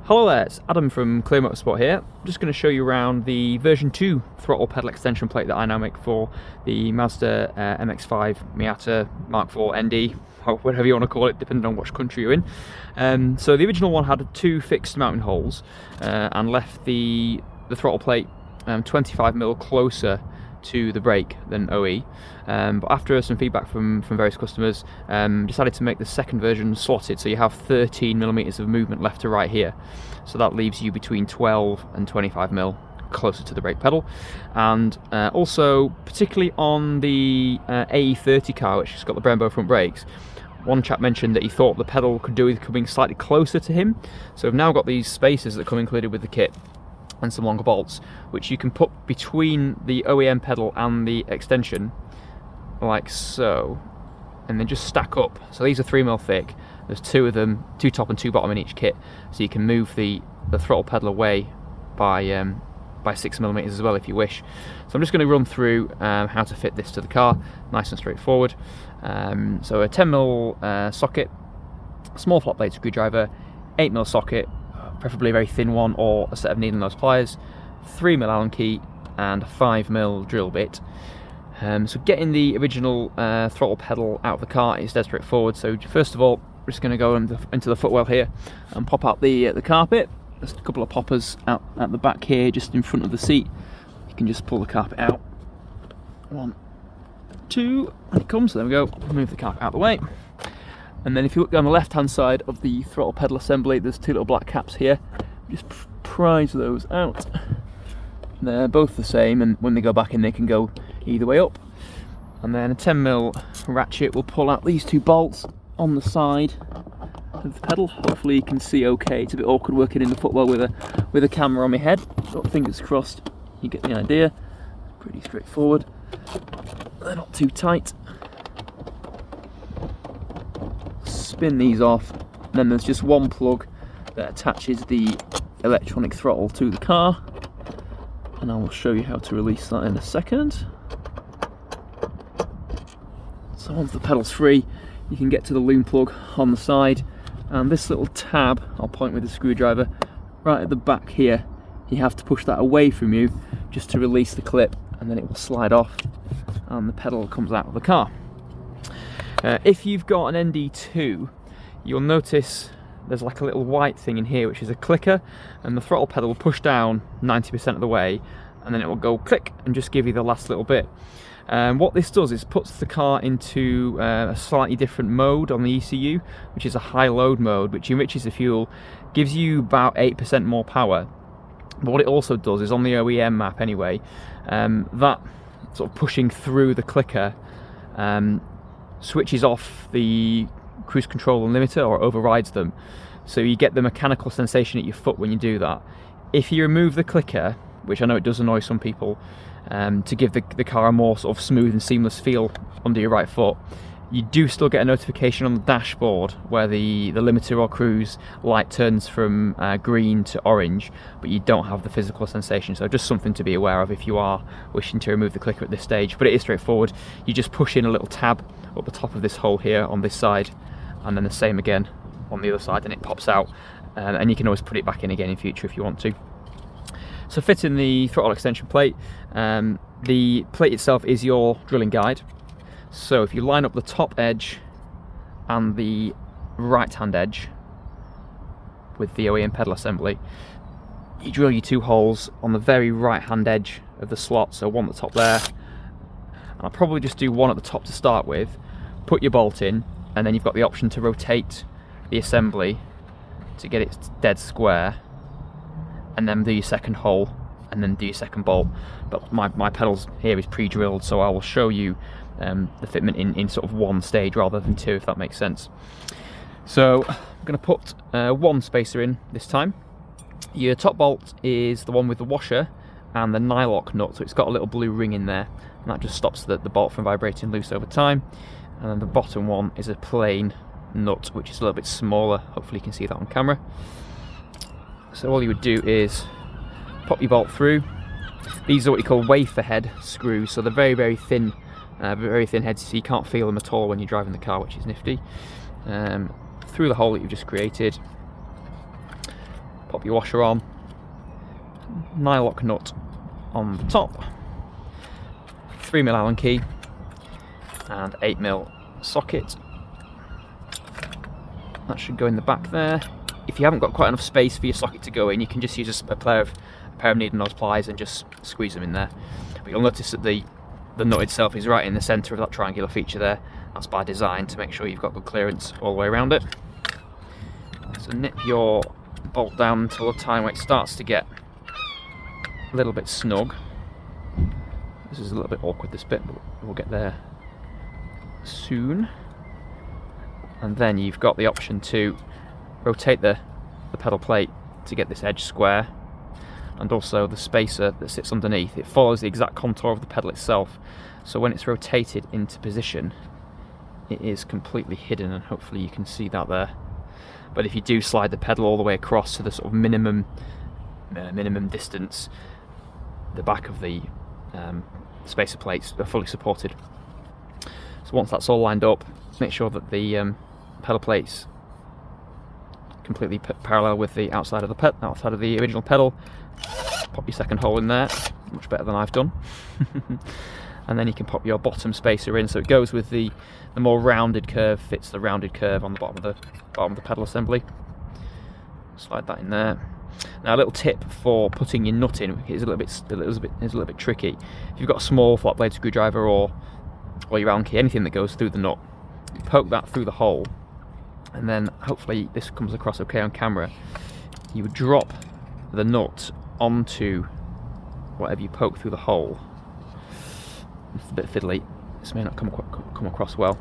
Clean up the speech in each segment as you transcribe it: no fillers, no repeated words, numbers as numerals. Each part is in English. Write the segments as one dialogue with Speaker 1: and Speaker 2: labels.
Speaker 1: Hello there, it's Adam from CleaR Motorsport here. I'm just going to show you around the version 2 throttle pedal extension plate that I now make for the Mazda MX-5, Miata, Mk4, ND, or whatever you want to call it, depending on which country you're in. So the original one had two fixed mounting holes and left the throttle plate 25mm closer to the brake than OE, but after some feedback from various customers, decided to make the second version slotted, so you have 13mm of movement left to right here, so that leaves you between 12 and 25mm closer to the brake pedal. And also, particularly on the AE30 car, which has got the Brembo front brakes, one chap mentioned that he thought the pedal could do with coming slightly closer to him, so we've now got these spacers that come included with the kit and some longer bolts, which you can put between the OEM pedal and the extension, like so, and then just stack up. So these are 3mm thick, there's two of them, two top and two bottom in each kit, so you can move the throttle pedal away by 6mm as well if you wish. So I'm just going to run through how to fit this to the car, nice and straightforward. So a 10mm socket, small flat blade screwdriver, 8mm socket, preferably a very thin one, or a set of needle nose pliers, 3mm Allen key, and a 5mm drill bit. So getting the original throttle pedal out of the car is dead straightforward. So first of all, we're just going to go into the footwell here and pop out the carpet. There's a couple of poppers out at the back here, just in front of the seat. You can just pull the carpet out. 1, 2, and it comes. There we go. Move the carpet out of the way. And then if you look down the left hand side of the throttle pedal assembly, there's two little black caps here. Just prise those out. They're both the same, and when they go back in they can go either way up. And then a 10mm ratchet will pull out these two bolts on the side of the pedal. Hopefully you can see okay. It's a bit awkward working in the footwell with a camera on my head, but fingers crossed you get the idea. Pretty straightforward. They're not too tight. Spin these off, and then there's just one plug that attaches the electronic throttle to the car, and I will show you how to release that in a second. So once the pedal's free, you can get to the loom plug on the side, and this little tab, I'll point with the screwdriver, right at the back here, you have to push that away from you just to release the clip, and then it will slide off and the pedal comes out of the car. If you've got an ND2, you'll notice there's like a little white thing in here which is a clicker, and the throttle pedal will push down 90% of the way, and then it will go click and just give you the last little bit. What this does is puts the car into a slightly different mode on the ECU, which is a high load mode, which enriches the fuel, gives you about 8% more power. But what it also does is, on the OEM map anyway, that sort of pushing through the clicker switches off the cruise control and limiter, or overrides them, so you get the mechanical sensation at your foot when you do that. If you remove the clicker, which I know it does annoy some people, to give the car a more sort of smooth and seamless feel under your right foot, you do still get a notification on the dashboard where the limiter or cruise light turns from green to orange, but you don't have the physical sensation. So just something to be aware of if you are wishing to remove the clicker at this stage. But it is straightforward. You just push in a little tab up the top of this hole here on this side, and then the same again on the other side, and it pops out, and you can always put it back in again in future if you want to. So fitting the throttle extension plate, the plate itself is your drilling guide. So if you line up the top edge and the right hand edge with the OEM pedal assembly, you drill your two holes on the very right hand edge of the slot, so one at the top there, and I'll probably just do one at the top to start with, put your bolt in, and then you've got the option to rotate the assembly to get it dead square, and then do your second hole, and then do your second bolt. But my pedals here is pre-drilled, so I will show you the fitment in sort of one stage rather than two, if that makes sense. So I'm going to put one spacer in this time. Your top bolt is the one with the washer and the nylock nut, so it's got a little blue ring in there, and that just stops the bolt from vibrating loose over time. And then the bottom one is a plain nut, which is a little bit smaller. Hopefully you can see that on camera. So all you would do is pop your bolt through. These are what you call wafer head screws, so they're very thin heads, so you can't feel them at all when you're driving the car, which is nifty. Through the hole that you've just created, pop your washer on, nylock nut on the top, 3mm Allen key, and 8mm socket. That should go in the back there. If you haven't got quite enough space for your socket to go in, you can just use a pair of needle nose pliers and just squeeze them in there. But you'll notice that the nut itself is right in the centre of that triangular feature there. That's by design to make sure you've got good clearance all the way around it. So nip your bolt down until the time where it starts to get a little bit snug. This is a little bit awkward, this bit, but we'll get there soon. And then you've got the option to rotate the pedal plate to get this edge square, and also the spacer that sits underneath. It follows the exact contour of the pedal itself, so when it's rotated into position it is completely hidden, and hopefully you can see that there. But if you do slide the pedal all the way across to the sort of minimum distance, the back of the spacer plates are fully supported. So once that's all lined up, make sure that the pedal plates completely parallel with the outside of the original pedal. Pop your second hole in there, much better than I've done. And then you can pop your bottom spacer in, so it goes with the more rounded curve, fits the rounded curve on the bottom of the pedal assembly. Slide that in there. Now, a little tip for putting your nut in is a little bit tricky. If you've got a small flat blade screwdriver or your Allen key, anything that goes through the nut, you poke that through the hole, and then hopefully this comes across okay on camera. You would drop the nut onto whatever you poke through the hole. It's a bit fiddly, this may not come across well.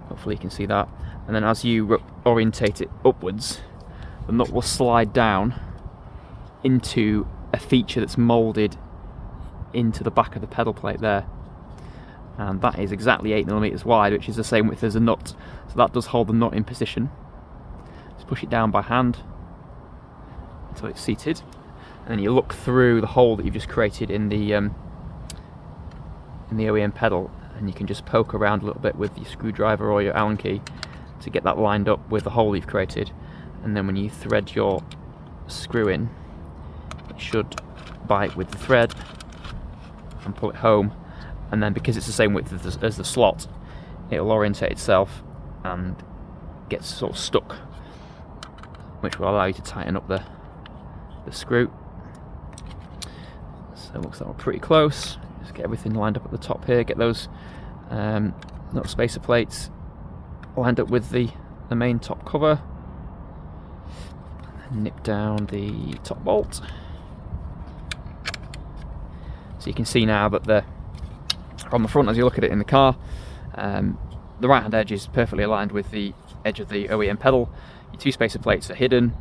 Speaker 1: Hopefully you can see that. And then as you orientate it upwards, the nut will slide down into a feature that's moulded into the back of the pedal plate there. And that is exactly 8mm wide, which is the same width as the nut. So that does hold the nut in position. Just push it down by hand until it's seated. And then you look through the hole that you've just created in the OEM pedal, and you can just poke around a little bit with your screwdriver or your Allen key to get that lined up with the hole you've created. And then when you thread your screw in, it should bite with the thread and pull it home. And then because it's the same width as the slot, it'll orientate itself and get sort of stuck, which will allow you to tighten up the screw. So it looks like we're pretty close. Just get everything lined up at the top here, get those little spacer plates lined up with the main top cover, and nip down the top bolt. So you can see now that from the front, as you look at it in the car, the right hand edge is perfectly aligned with the edge of the OEM pedal. Your two spacer plates are hidden.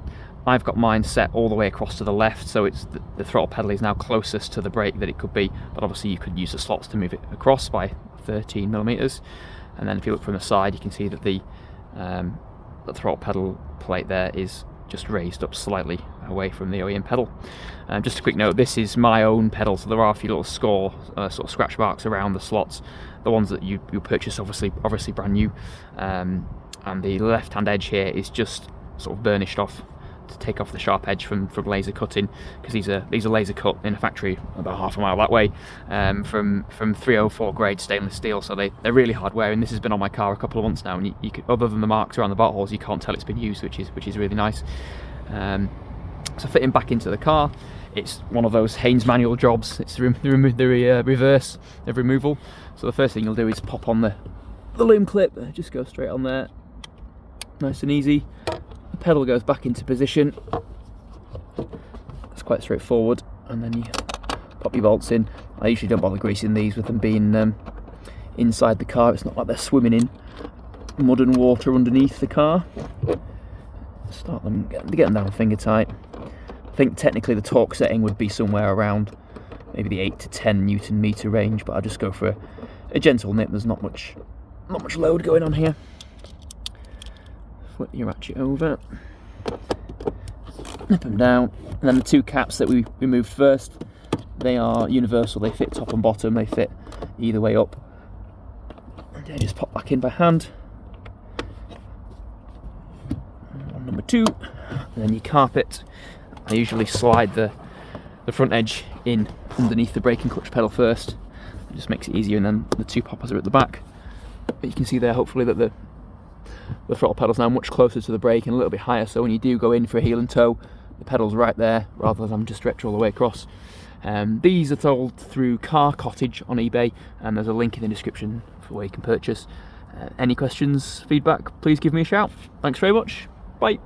Speaker 1: I've got mine set all the way across to the left, so it's the throttle pedal is now closest to the brake that it could be, but obviously you could use the slots to move it across by 13mm. And then if you look from the side, you can see that the throttle pedal plate there is just raised up slightly away from the OEM pedal. Just a quick note, this is my own pedal, so there are a few little sort of scratch marks around the slots. The ones that you purchase obviously brand new, and the left hand edge here is just sort of burnished off to take off the sharp edge from laser cutting, because these are laser cut in a factory about half a mile that way, from 304 grade stainless steel, so they're really hard wearing. This has been on my car a couple of months now, and you could, other than the marks around the bolt holes, you can't tell it's been used, which is really nice. So fitting back into the car, it's one of those Haynes manual jobs. It's the reverse of removal. So the first thing you'll do is pop on the loom clip, just go straight on there, nice and easy. The pedal goes back into position. It's quite straightforward, and then you pop your bolts in. I usually don't bother greasing these with them being inside the car. It's not like they're swimming in mud and water underneath the car. Start them, get them down finger tight. I think technically the torque setting would be somewhere around maybe the 8 to 10 Newton meter range, but I'll just go for a gentle nip. There's not much load going on here. Flip your ratchet over, nip them down, and then the two caps that we removed first, they are universal. They fit top and bottom. They fit either way up. And they just pop back in by hand. Number two, and then your carpet I usually slide the front edge in underneath the brake and clutch pedal first. It just makes it easier, and then the 2 poppers are at the back. But you can see there, hopefully, that the throttle pedal's now much closer to the brake and a little bit higher, so when you do go in for a heel and toe, the pedal's right there rather than having to stretch all the way across. These are sold through Car Cottage on eBay, and there's a link in the description for where you can purchase. Any questions, feedback, please give me a shout. Thanks very much. Bye.